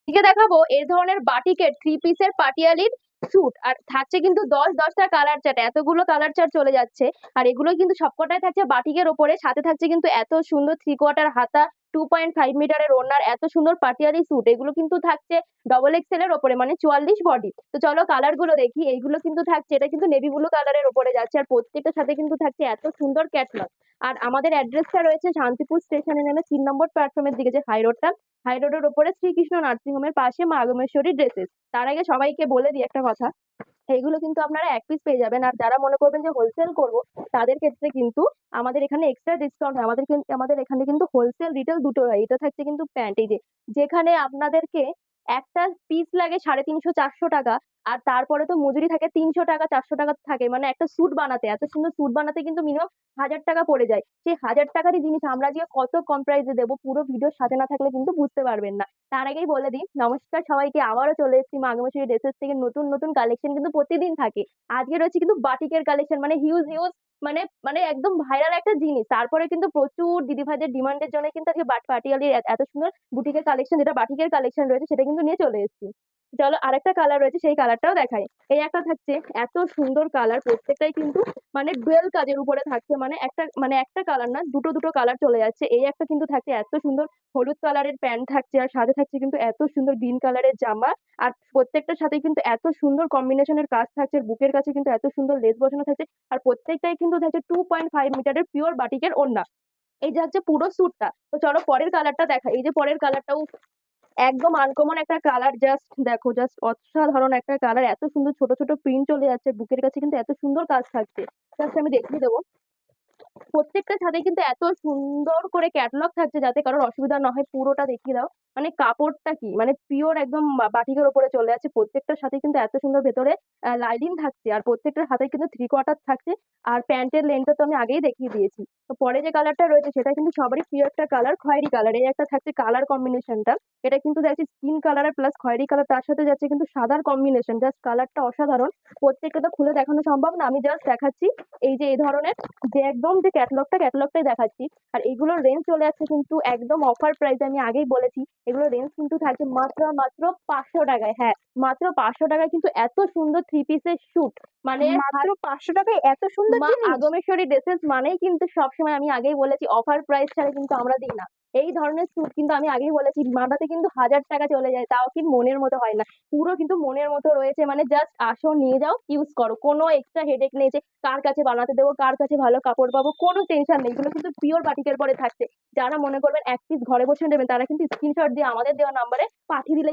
আজকে দেখাবো এই ধরনের বাটিকের 3 পিসের পাটিয়ালির স্যুট। আর থাকছে কিন্তু 10-10টা কালার চার্ট, এতগুলো কালার চার্ট চলে যাচ্ছে। আর এগুলো কিন্তু সবকটাই থাকছে বাটিকের ওপরে, সাথে থাকছে কিন্তু এত সুন্দর 3/4 হাতা, 2.5 মিটারের ওড়নার এত সুন্দর পাটিয়ালি স্যুট। এগুলো কিন্তু থাকছে ডবল এক্সেল এর ওপরে, মানে 44 বডি। তো চলো কালার গুলো দেখি। এইগুলো কিন্তু থাকছে, এটা কিন্তু নেভি ব্লু কালারের ওপরে যাচ্ছে, আর প্রত্যেকটার সাথে কিন্তু থাকছে এত সুন্দর ক্যাটলগ। আর আমাদের অ্যাড্রেসটা রয়েছে শান্তিপুর স্টেশনে নেমে 3 নম্বর প্ল্যাটফর্মের দিকে যে হাই রোডটা, হাই রোডের ওপরে শ্রীকৃষ্ণ নার্সিং হোমের পাশে মা আগমেশ্বরী ড্রেসেস। তার আগে সবাইকে বলে দিই একটা কথা, এইগুলো কিন্তু আপনারা এক পিস পেয়ে যাবেন। আর যারা মনে করবেন যে হোলসেল করব, তাদের ক্ষেত্রে কিন্তু আমাদের এখানে এক্সট্রা ডিসকাউন্ট হয়। আমাদের এখানে কিন্তু হোলসেল রিটেল দুটো হয়। এটা থাকছে কিন্তু প্যান্ট, এই যে যেখানে আপনাদেরকে একটা পিস লাগে 350-400 টাকা, আর তারপরে তো মজুরি থাকে 300 টাকা 400 টাকা থাকে, মানে একটা স্যুট বানাতে, এত সুন্দর স্যুট বানাতে কিন্তু মিনিমাম 1000 টাকা পড়ে যায়। সেই 1000 টাকারই জিনিস আমরা যে কত কম প্রাইসে দেবো, পুরো ভিডিওর সাথে না থাকলে কিন্তু বুঝতে পারবেন না। তার আগেই বলে দিই, নমস্কার সবাইকে, আবারও চলে এসেছি মা আগমেশ্বরী ড্রেসেস থেকে। নতুন নতুন কালেকশন কিন্তু প্রতিদিন থাকে। আজকে রয়েছে কিন্তু বাটিকের কালেকশন, মানে হিউজ হিউজ, মানে মানে একদম ভাইরাল একটা জিনিস। তারপরে কিন্তু প্রচুর দিদিভাইদের ডিমান্ডের জন্য কিন্তু আজকে পাটিয়ালির এত সুন্দর বুটিকের কালেকশন, যেটা বাটিকের কালেকশন রয়েছে, সেটা কিন্তু নিয়ে চলে এসেছি। চলো আরেকটা কালার রয়েছে, সেই কালারটাও দেখাই। এই একটা থাকছে এত সুন্দর কালার, প্রত্যেকটাই কিন্তু মানে ডুয়েল কাজের উপরে থাকছে, মানে একটা কালার না, দুটো দুটো কালার চলে যাচ্ছে। এই একটা কিন্তু থাকছে এত সুন্দর হলুদ কালারের প্যান্ট থাকছে, আর সাথে থাকছে কিন্তু এত সুন্দর গ্রিন কালারের জামা। আর প্রত্যেকটার সাথে কিন্তু এত সুন্দর কম্বিনেশনের কাজ থাকছে, বুকের কাছে কিন্তু এত সুন্দর লেস বসানো থাকছে। আর প্রত্যেকটাই কিন্তু থাকছে 2.5 মিটারের পিওর বাটিকের ওড়না। এই যে হচ্ছে পুরো স্যুটটা। তো চলো পরের কালারটা দেখা। এই যে পরের কালারটাও একদম আনকমন একটা কালার, জাস্ট দেখো, জাস্ট অসাধারণ একটা কালার। এত সুন্দর ছোট ছোট প্রিন্ট চলে যাচ্ছে, বুকের কাছে কিন্তু এত সুন্দর কাজ থাকছে। জাস্ট আমি দেখিয়ে দেবো। প্রত্যেকটা ছাদে কিন্তু এত সুন্দর করে ক্যাটালগ থাকছে, যাতে কারোর অসুবিধা না হয়। পুরোটা দেখিয়ে দাও। মানে কাপড়টা কি, মানে পিওর একদম বাটিকের ওপরে চলে যাচ্ছে। প্রত্যেকটার সাথে কিন্তু এত সুন্দর ভেতরে লাইনিং থাকছে, আর প্রত্যেকটার হাতে কিন্তু 3/4 থাকছে। আর প্যান্টের লেন্থটা তো আমি আগেই দেখিয়ে দিয়েছি। তো পরে যে কালারটা রয়েছে সেটা কিন্তু সবারই প্রিয় একটা কালার, খয়েরি কালার। এই একটা থাকছে কালার কম্বিনেশনটা, এটা কিন্তু যাচ্ছে স্কিন কালার আর প্লাস খয়েরি কালার, তার সাথে যাচ্ছে কিন্তু সাদার কম্বিনেশন। জাস্ট কালারটা অসাধারণ। প্রত্যেকটা তো খুলে দেখানো সম্ভব না, আমি জাস্ট দেখাচ্ছি। এই যে এই ধরনের যে একদম যে ক্যাটালগটাই দেখাচ্ছি। আর এইগুলোর রেঞ্জ চলে যাচ্ছে কিন্তু একদম অফার প্রাইস, আমি আগেই বলেছি। এগুলোর রেঞ্জ কিন্তু থাকছে মাত্র মাত্র 500 টাকায়। হ্যাঁ, মাত্র 500 টাকায় কিন্তু এত সুন্দর 3 পিসের শুট। মানে মাত্র 500 টাকায় এত সুন্দর মা জিনিস! আগমেশ্বরী ড্রেসেস মানেই কিন্তু সবসময়, আমি আগেই বলেছি, অফার প্রাইস ছাড়া কিন্তু আমরা দিই না। এই ধরনের স্যুট কিন্তু আমি আগেই বলেছি মাথাতে কিন্তু 1000 টাকা চলে যায়, তাও কিন্তু মনের মতো হয় না। পুরো কিন্তু মনের মতো রয়েছে, মানে জাস্ট আসো, নিয়ে যাও, ইউজ করো, কোনো এক্সট্রা হেডেক নেই যে কার কাছে বানাতে দেবো, কার কাছে ভালো কাপড় পাবো, কোনো টেনশন নেই। এগুলো কিন্তু পিওর বাটিকের পরে থাকছে। যারা মনে করবেন এক পিস ঘরে বসে নেবেন, তারা কিন্তু স্ক্রিনশট দিয়ে আমাদের দেওয়া নাম্বারে পাঠিয়ে দিলে